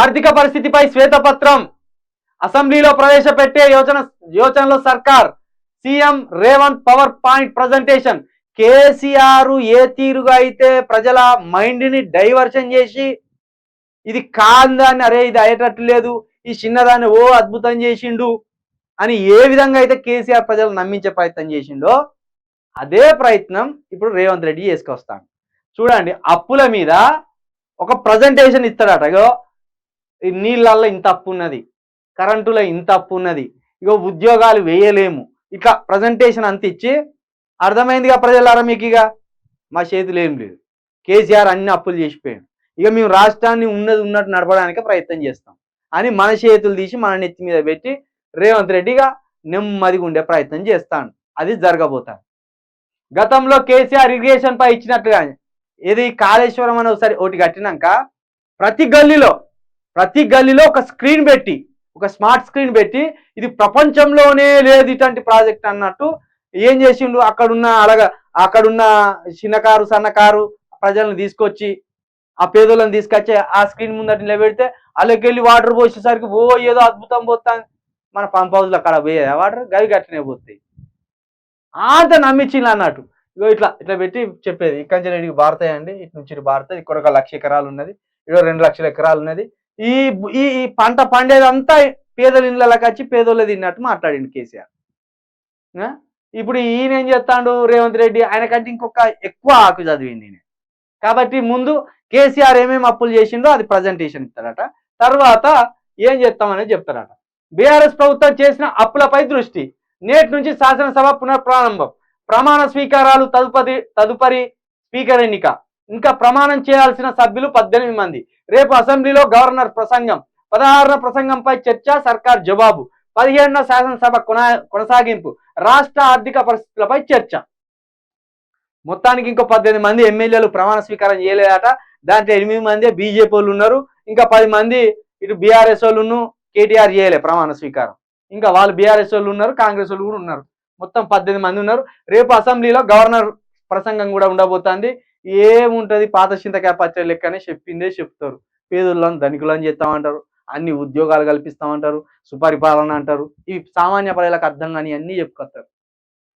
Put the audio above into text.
ఆర్థిక పరిస్థితిపై శ్వేతపత్రం అసెంబ్లీలో ప్రవేశపెట్టే యోచనలో సర్కార్. CM Revanth power point presentation. KCR ఏ తీరుగా అయితే ప్రజల మైండ్ ని డైవర్షన్ చేసి ఇది కాందాన్ని, అరే ఇది అయ్యేటట్టు లేదు, ఈ చిన్నదాన్ని ఓ అద్భుతం చేసిండు అని ఏ విధంగా అయితే కేసీఆర్ ప్రజలు నమ్మించే ప్రయత్నం చేసిండో అదే ప్రయత్నం ఇప్పుడు రేవంత్ రెడ్డి చేసుకొస్తాడు. చూడండి, అప్పుల మీద ఒక ప్రజెంటేషన్ ఇస్తాడట. ఇగో నీళ్ళల్లో ఇంత అప్పు ఉన్నది, కరెంటులో ఇంత అప్పు ఉన్నది, ఇగో ఉద్యోగాలు వేయలేము, ఇట్లా ప్రజెంటేషన్ అంత ఇచ్చి అర్థమైందిగా ప్రజలారా మీకు, ఇక మా చేతులు ఏం లేదు, కేసీఆర్ అన్ని అప్పులు చేసిపోయాడు, ఇక మేము రాష్ట్రాన్ని ఉన్నది ఉన్నట్టు నడపడానికి ప్రయత్నం చేస్తాం అని మన చేతులు తీసి మన నెత్తి మీద పెట్టి రేవంత్ రెడ్డిగా నెమ్మదిగా ఉండే ప్రయత్నం చేస్తాను. అది జరగబోతాను. గతంలో కేసీఆర్ ఇరిగేషన్ పై ఇచ్చినట్టుగా ఇది కాళేశ్వరం అని ఒకసారి ఒకటి కట్టినాక ప్రతి గల్లీలో ఒక స్క్రీన్ పెట్టి, ఒక స్మార్ట్ స్క్రీన్ పెట్టి ఇది ప్రపంచంలోనే లేదు ఇటువంటి ప్రాజెక్ట్ అన్నట్టు ఏం చేసిండు, అక్కడున్న చిన్నకారు సన్నకారు ప్రజలను తీసుకొచ్చి ఆ పేదోళ్ళని తీసుకొచ్చి ఆ స్క్రీన్ ముందట నిలబెడితే అలాకెళ్ళి వాటర్ పోసేసరికి ఓ ఏదో అద్భుతం పోతాను. మన పంప్ హౌస్లో అక్కడ పోయే వాటర్ గవి గట్టినే పోతాయి అంత నమ్మించింది అన్నట్టు. ఇగో ఇట్లా పెట్టి చెప్పేది, ఇక్కడి నుంచి ఇక్కడికి బారుతాయండి, ఇటు నుంచి బారుతాయి, ఇక్కడ 1 లక్ష ఎకరాలు ఉన్నది, ఇక్కడ 2 లక్షల ఎకరాలు ఉన్నది, ఈ ఈ పంట పండేదంతా పేదల ఇళ్ళకి వచ్చి పేదోళ్ళ తిన్నట్టు మాట్లాడిండు కేసీఆర్. ఇప్పుడు ఈయన ఏం చేస్తాడు రేవంత్ రెడ్డి, ఆయనకంటే ఇంకొక ఎక్కువ ఆకు చదివింది ఈయన. కాబట్టి ముందు కేసీఆర్ ఏమేమి అప్పులు చేసిండో అది ప్రజెంటేషన్ ఇస్తాడట, తర్వాత ఏం చేస్తామనేది చెప్తారట. బీఆర్ఎస్ ప్రభుత్వం చేసిన అప్పులపై దృష్టి. నేటి నుంచి శాసనసభ పునఃప్రారంభం. ప్రమాణ స్వీకారాలు తదుపరి స్పీకర్ ఎన్నిక. ఇంకా ప్రమాణం చేయాల్సిన సభ్యులు 18 మంది. రేపు అసెంబ్లీలో గవర్నర్ ప్రసంగం. 16వ ప్రసంగంపై చర్చ, సర్కార్ జవాబు. 15వ శాసనసభ కొనసాగింపు. రాష్ట్ర ఆర్థిక పరిస్థితులపై చర్చ. మొత్తానికి ఇంకో 18 మంది ఎమ్మెల్యేలు ప్రమాణ స్వీకారం చేయలేదట. దాంట్లో 8 మంది బీజేపీ వాళ్ళు ఉన్నారు, ఇంకా 10 మంది ఇటు బీఆర్ఎస్ వాళ్ళు, కేటీఆర్ చేయలే ప్రమాణ స్వీకారం. ఇంకా వాళ్ళు బీఆర్ఎస్ వాళ్ళు ఉన్నారు, కాంగ్రెస్ వాళ్ళు కూడా ఉన్నారు. మొత్తం 18 మంది ఉన్నారు. రేపు అసెంబ్లీలో గవర్నర్ ప్రసంగం కూడా ఉండబోతుంది. ఏముంటది, పాత చింతకాయ పచ్చడి లెక్కనే చెప్పిందే చెప్తారు. పేదోళ్ళని ధనికులని చేస్తామంటారు, అన్ని ఉద్యోగాలు కల్పిస్తామంటారు, సుపరిపాలన అంటారు. ఈ సామాన్య ప్రజలకు అర్థం కానీ అన్ని చెప్పుకొస్తారు.